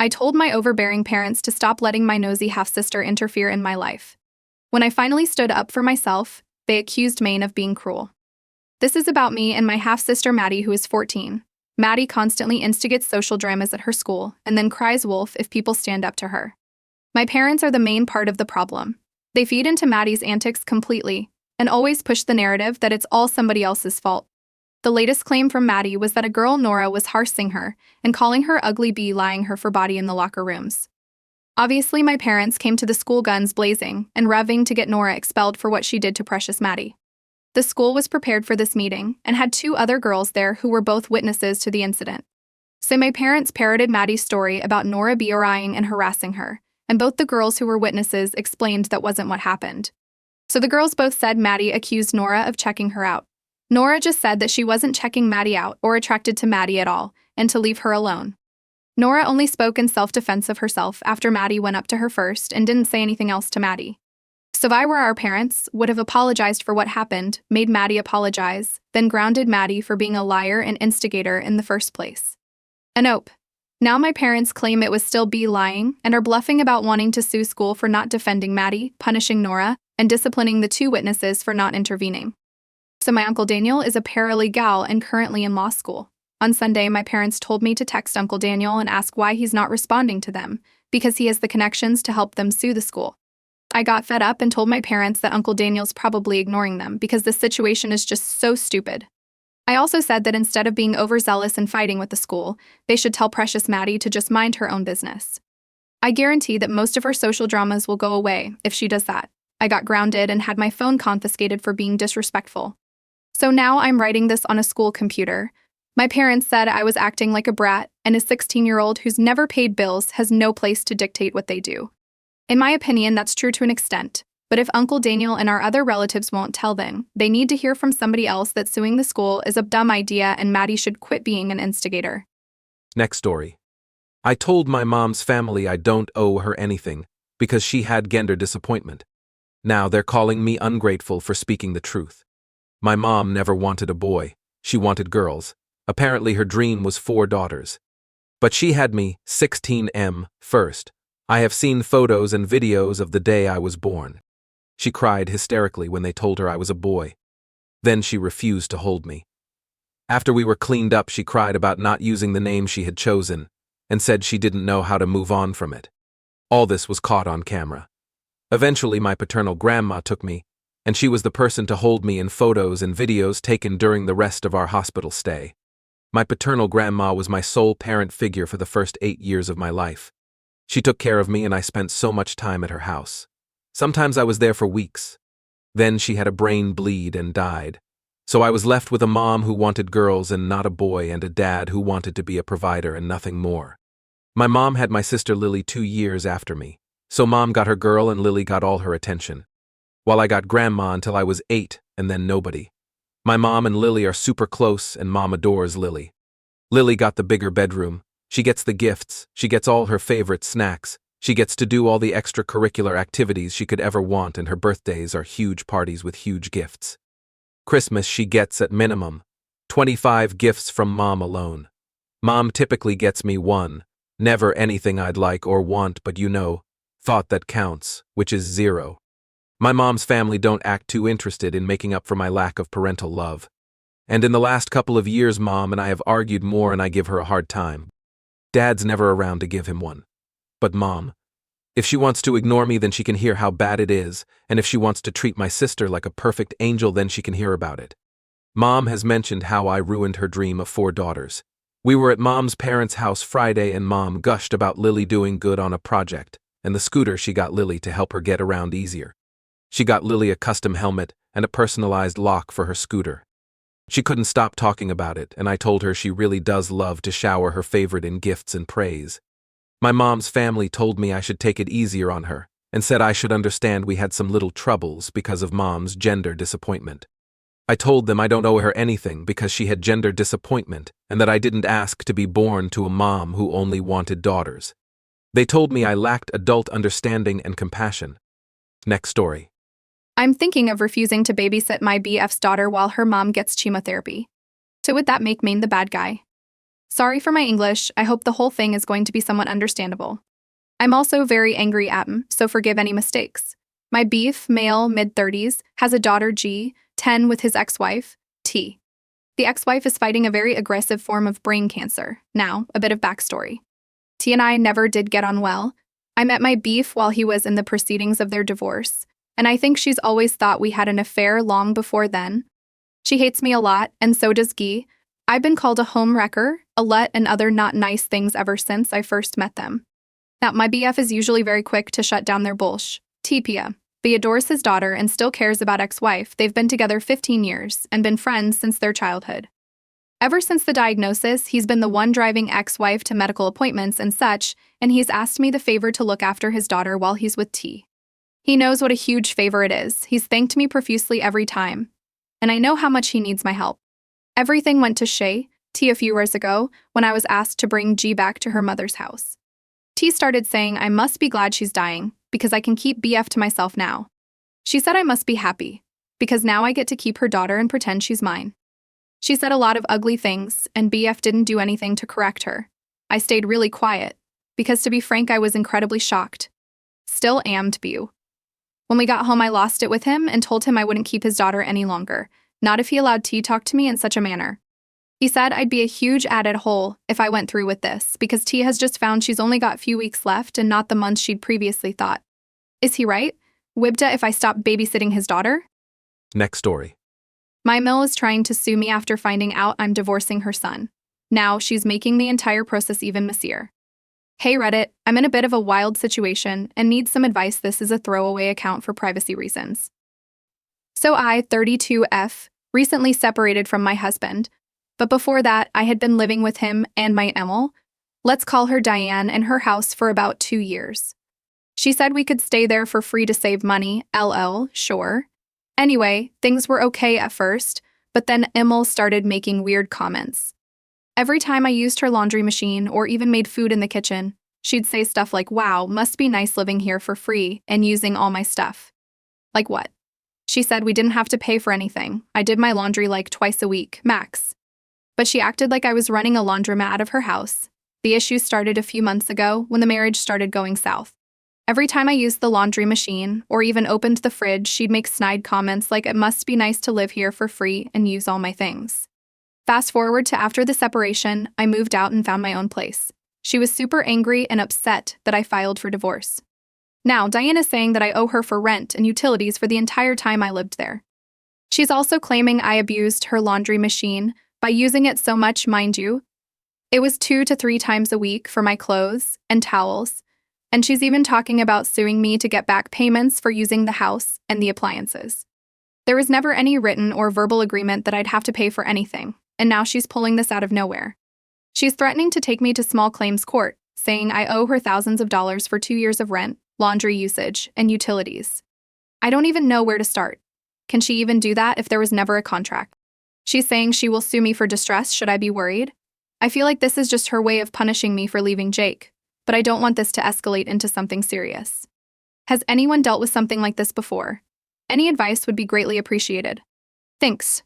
I told my overbearing parents to stop letting my nosy half-sister interfere in my life. When I finally stood up for myself, they accused Maine of being cruel. This is about me and my half-sister Maddie, who is 14. Maddie constantly instigates social dramas at her school and then cries wolf if people stand up to her. My parents are the main part of the problem. They feed into Maddie's antics completely and always push the narrative that it's all somebody else's fault. The latest claim from Maddie was that a girl, Nora, was har-ssing her and calling her ugly, b-llying her for body in the locker rooms. Obviously, my parents came to the school guns blazing and revving to get Nora expelled for what she did to precious Maddie. The school was prepared for this meeting and had 2 other girls there who were both witnesses to the incident. So my parents parroted Maddie's story about Nora b-llying and harassing her, and both the girls who were witnesses explained that wasn't what happened. So the girls both said Maddie accused Nora of checking her out. Nora just said that she wasn't checking Maddie out or attracted to Maddie at all, and to leave her alone. Nora only spoke in self-defense of herself after Maddie went up to her first and didn't say anything else to Maddie. So if I were our parents, would have apologized for what happened, made Maddie apologize, then grounded Maddie for being a liar and instigator in the first place. And nope. Now my parents claim it was still b-llying and are bluffing about wanting to sue school for not defending Maddie, punishing Nora, and disciplining the 2 witnesses for not intervening. So my Uncle Daniel is a paralegal and currently in law school. On Sunday, my parents told me to text Uncle Daniel and ask why he's not responding to them, because he has the connections to help them sue the school. I got fed up and told my parents that Uncle Daniel's probably ignoring them because this situation is just so stupid. I also said that instead of being overzealous and fighting with the school, they should tell precious Maddie to just mind her own business. I guarantee that most of her social dramas will go away if she does that. I got grounded and had my phone confiscated for being disrespectful. So now I'm writing this on a school computer. My parents said I was acting like a brat, and a 16-year-old who's never paid bills has no place to dictate what they do. In my opinion, that's true to an extent, but if Uncle Daniel and our other relatives won't tell them, they need to hear from somebody else that suing the school is a dumb idea and Maddie should quit being an instigator. Next story. I told my mom's family I don't owe her anything because she had gender disappointment. Now they're calling me ungrateful for speaking the truth. My mom never wanted a boy. She wanted girls. Apparently her dream was 4 daughters. But she had me, 16M, first. I have seen photos and videos of the day I was born. She cried hysterically when they told her I was a boy. Then she refused to hold me. After we were cleaned up, she cried about not using the name she had chosen and said she didn't know how to move on from it. All this was caught on camera. Eventually, my paternal grandma took me, and she was the person to hold me in photos and videos taken during the rest of our hospital stay. My paternal grandma was my sole parent figure for the first 8 years of my life. She took care of me and I spent so much time at her house. Sometimes I was there for weeks. Then she had a brain bleed and died. So I was left with a mom who wanted girls and not a boy, and a dad who wanted to be a provider and nothing more. My mom had my sister Lily 2 years after me. So mom got her girl and Lily got all her attention. While I got grandma until I was 8 and then nobody. My mom and Lily are super close and mom adores Lily. Lily got the bigger bedroom. She gets the gifts, she gets all her favorite snacks, she gets to do all the extracurricular activities she could ever want, and her birthdays are huge parties with huge gifts. Christmas she gets at minimum 25 gifts from mom alone. Mom typically gets me 1, never anything I'd like or want, but thought that counts, which is 0. My mom's family don't act too interested in making up for my lack of parental love. And in the last couple of years, mom and I have argued more and I give her a hard time. Dad's never around to give him one. But mom, if she wants to ignore me, then she can hear how bad it is, and if she wants to treat my sister like a perfect angel, then she can hear about it. Mom has mentioned how I ruined her dream of 4 daughters. We were at mom's parents' house Friday and mom gushed about Lily doing good on a project, and the scooter she got Lily to help her get around easier. She got Lily a custom helmet and a personalized lock for her scooter. She couldn't stop talking about it, and I told her she really does love to shower her favorite in gifts and praise. My mom's family told me I should take it easier on her, and said I should understand we had some little troubles because of mom's gender disappointment. I told them I don't owe her anything because she had gender disappointment, and that I didn't ask to be born to a mom who only wanted daughters. They told me I lacked adult understanding and compassion. Next story. I'm thinking of refusing to babysit my BF's daughter while her mom gets chemotherapy. So would that make Maine the bad guy? Sorry for my English, I hope the whole thing is going to be somewhat understandable. I'm also very angry at him, so forgive any mistakes. My beef, male, mid-30s, has a daughter G, 10, with his ex-wife, T. The ex-wife is fighting a very aggressive form of brain cancer. Now, a bit of backstory. T and I never did get on well. I met my beef while he was in the proceedings of their divorce, and I think she's always thought we had an affair long before then. She hates me a lot, and so does Guy. I've been called a home wrecker, a let, and other not nice things ever since I first met them. Now, my BF is usually very quick to shut down their bullsh. Tpia. B adores his daughter and still cares about ex-wife. They've been together 15 years and been friends since their childhood. Ever since the diagnosis, he's been the one driving ex-wife to medical appointments and such, and he's asked me the favor to look after his daughter while he's with T. He knows what a huge favor it is. He's thanked me profusely every time, and I know how much he needs my help. Everything went to T a few years ago when I was asked to bring G back to her mother's house. T started saying I must be glad she's dying, because I can keep BF to myself now. She said I must be happy, because now I get to keep her daughter and pretend she's mine. She said a lot of ugly things, and BF didn't do anything to correct her. I stayed really quiet, because to be frank, I was incredibly shocked. Still am to be. When we got home, I lost it with him and told him I wouldn't keep his daughter any longer, not if he allowed T talk to me in such a manner. He said I'd be a huge added hole if I went through with this, because T has just found she's only got few weeks left and not the months she'd previously thought. Is he right? Wibda if I stop babysitting his daughter? Next story. My mill is trying to sue me after finding out I'm divorcing her son. Now she's making the entire process even messier. Hey Reddit, I'm in a bit of a wild situation and need some advice. This is a throwaway account for privacy reasons. So I, 32F, recently separated from my husband. But before that, I had been living with him and my Emil, let's call her Diane, in her house for about 2 years. She said we could stay there for free to save money, LL, sure. Anyway, things were okay at first, but then Emil started making weird comments. Every time I used her laundry machine or even made food in the kitchen, she'd say stuff like, wow, must be nice living here for free and using all my stuff. Like what? She said we didn't have to pay for anything. I did my laundry like twice a week, max. But she acted like I was running a laundromat out of her house. The issue started a few months ago when the marriage started going south. Every time I used the laundry machine or even opened the fridge, she'd make snide comments like it must be nice to live here for free and use all my things. Fast forward to after the separation, I moved out and found my own place. She was super angry and upset that I filed for divorce. Now, Diane is saying that I owe her for rent and utilities for the entire time I lived there. She's also claiming I abused her laundry machine by using it so much, mind you. It was 2 to 3 times a week for my clothes and towels, and she's even talking about suing me to get back payments for using the house and the appliances. There was never any written or verbal agreement that I'd have to pay for anything, and now she's pulling this out of nowhere. She's threatening to take me to small claims court, saying I owe her thousands of dollars for 2 years of rent, laundry usage, and utilities. I don't even know where to start. Can she even do that if there was never a contract? She's saying she will sue me for distress. Should I be worried? I feel like this is just her way of punishing me for leaving Jake, but I don't want this to escalate into something serious. Has anyone dealt with something like this before? Any advice would be greatly appreciated. Thanks.